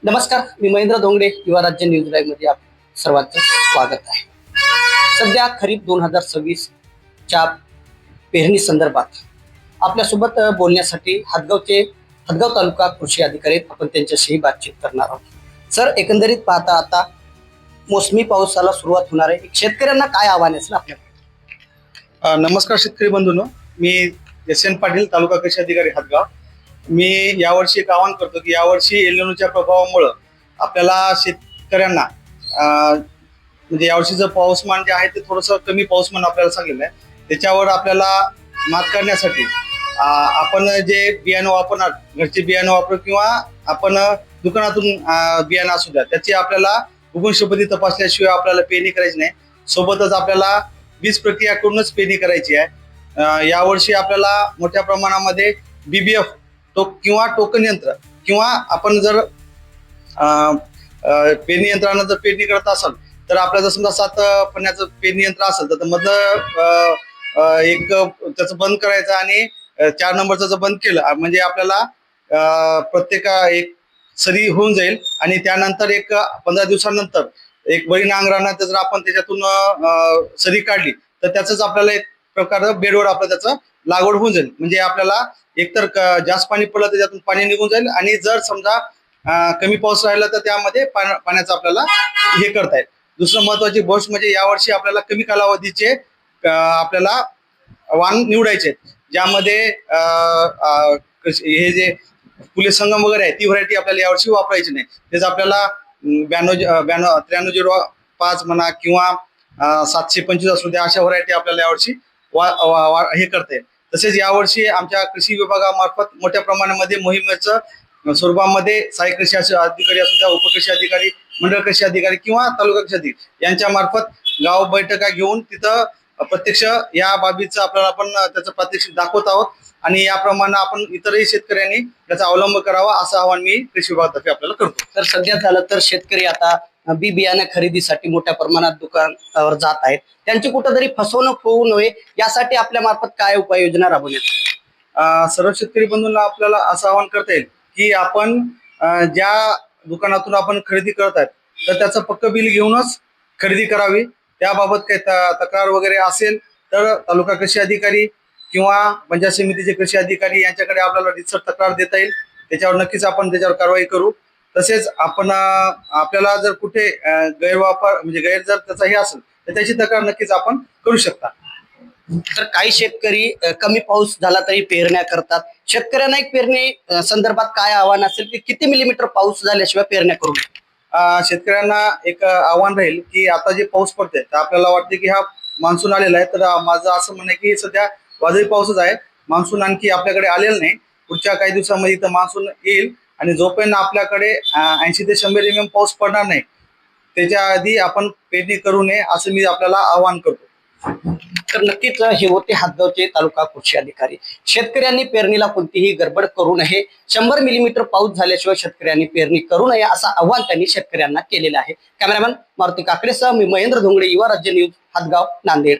नमस्कार, मी महेंद्र धोंगडे, युवा राज्य न्यूज लाईव्ह मध्ये आप सर्वांचं स्वागत आहे. सध्या खरीप 2026 च्या पेरणी संदर्भात आपल्यासोबत बोलण्यासाठी हदगाव तालुका कृषी अधिकारी आहेत. आपण त्यांच्याशी बातचीत करणार आहोत. सर, एकंदरीत पाहता आता मोसमी पावसाला सुरुवात होणार आहे. शेतकऱ्यांना काय आव्हान असेल आपल्याकडे? नमस्कार शेतकरी बंधूंनो, मी एस.एन. पाटील, तालुका कृषी अधिकारी हदगाव. मी यावर्षी एक आवाहन करतो की यावर्षी एल निनोच्या प्रभावामुळं आपल्याला शेतकऱ्यांना म्हणजे यावर्षीचं पाऊसमान जे आहे ते थोडंसं कमी पाऊसमान आपल्याला सांगितलं आहे. त्याच्यावर आपल्याला मात करण्यासाठी आपण जे बियाणं वापरणार, घरचे बियाणं वापरू किंवा आपण दुकानातून बियाणं असू द्या, त्याची आपल्याला भूगुणशपथी तपासल्याशिवाय आपल्याला पेरणी करायची नाही. सोबतच आपल्याला बीज प्रक्रिया करूनच पेरणी करायची आहे. यावर्षी आपल्याला मोठ्या प्रमाणामध्ये BBF किंवा टोकन यंत्र किंवा आपण जर पेरणी यंत्रानं जर पेरणी करत असाल तर आपल्याला समजा 7 पन्न्याचं पेरणी यंत्र असेल तर मधलं एक त्याचं बंद करायचं आणि 4 नंबरचं जर बंद केलं म्हणजे आपल्याला प्रत्येक एक सरी होऊन जाईल. आणि त्यानंतर एक 15 दिवसानंतर एक बळी नांगरानं जर आपण त्याच्यातून सरी काढली तर त्याचंच आपल्याला एक प्रकार बेडवर आपलं त्याचं लागवड होऊन जाईल. म्हणजे आपल्याला एकतर जास्त पाणी पडलं तर त्यातून पाणी निघून जाईल आणि जर समजा कमी पाऊस राहिला तर त्यामध्ये पाण्याचं आपल्याला हे करता येईल. दुसरं महत्वाची गोष्ट म्हणजे यावर्षी आपल्याला कमी कालावधीचे आपल्याला वाण निवडायचे, ज्यामध्ये हे जे फुले संगम वगैरे आहे ती व्हरायटी आपल्याला यावर्षी वापरायची नाही. त्याचं आपल्याला 9305 म्हणा किंवा 725 असू द्या, अशा व्हरायटी आपल्याला यावर्षी हे करता येईल. तसेच यावर्षी आमच्या कृषी विभागामार्फत मोठ्या प्रमाणामध्ये मोहिमेचं स्वरूपामध्ये सहाय्यक कृषी अधिकारी असू द्या, उपकृषी अधिकारी, मंडळ कृषी अधिकारी किंवा तालुका कृषी अधिकारी यांच्या मार्फत गाव बैठका घेऊन तिथं प्रत्यक्ष या बाबीचं आपल्याला आपण त्याचं प्रात्यक्षिक दाखवत आहोत आणि याप्रमाणे आपण इतरही शेतकऱ्यांनी त्याचा अवलंब करावा असं आवाहन मी कृषी विभागातर्फे आपल्याला करतो. तर सध्या झालं तर शेतकरी आता बी बियाणं खरेदीसाठी मोठ्या प्रमाणात दुकानावर जात आहेत. त्यांची कुठंतरी फसवणूक होऊ नये यासाठी आपल्या मार्फत काय उपाययोजना राबवण्यात? सर्व शेतकरी बंधूंना आपल्याला असं आवाहन करता येईल की आपण ज्या दुकानातून आपण खरेदी करत आहेत तर त्याचं पक्क बिल घेऊनच खरेदी करावी. त्याबाबत काही तक्रार वगैरे असेल तर तालुका कृषी अधिकारी किंवा पंचायत समितीचे कृषी अधिकारी यांच्याकडे आपल्याला रितसर तक्रार देता येईल. त्याच्यावर नक्कीच आपण त्याच्यावर कारवाई करू. तसेच आपण आपल्याला जर कुठे गैरवापर म्हणजे गैर जर त्याचा हे असेल तर त्याची तक्रार नक्कीच आपण करू शकता. तर काही शेतकरी कमी पाऊस झाला तरी पेरण्या करतात. शेतकऱ्यांना एक पेरणी संदर्भात काय आव्हान असेल की किती मिलीमीटर पाऊस झाल्याशिवाय पेरण्या करू? शेतकऱ्यांना एक आव्हान राहील की आता जे पाऊस पडतोय तर आपल्याला वाटते की हा मान्सून आलेला आहे, तर माझं असं म्हणणं आहे की सध्या वादळी पाऊसच आहे. मान्सून आणखी आपल्याकडे आलेला नाही. पुढच्या काही दिवसामध्ये तर मान्सून येईल आणि जोपर्यंत आपल्याकडे 80 ते 100 mm पाऊस पडणार नाही त्याच्या आधी आपण पेरणी करू नये असं मी आपल्याला आवाहन करतो. तर नक्कीच हे होते हदगावचे तालुका कृषी अधिकारी. शेतकऱ्यांनी पेरणीला कोणतीही गडबड करू नये. 100 मिलीमीटर पाऊस झाल्याशिवाय शेतकऱ्यांनी पेरणी करू नये असं आव्हान त्यांनी शेतकऱ्यांना केलेलं आहे. कॅमेरामॅन मारुती काकडेसह मी महेंद्र धोंगडे, युवा राज्य न्यूज, हदगाव, नांदेड.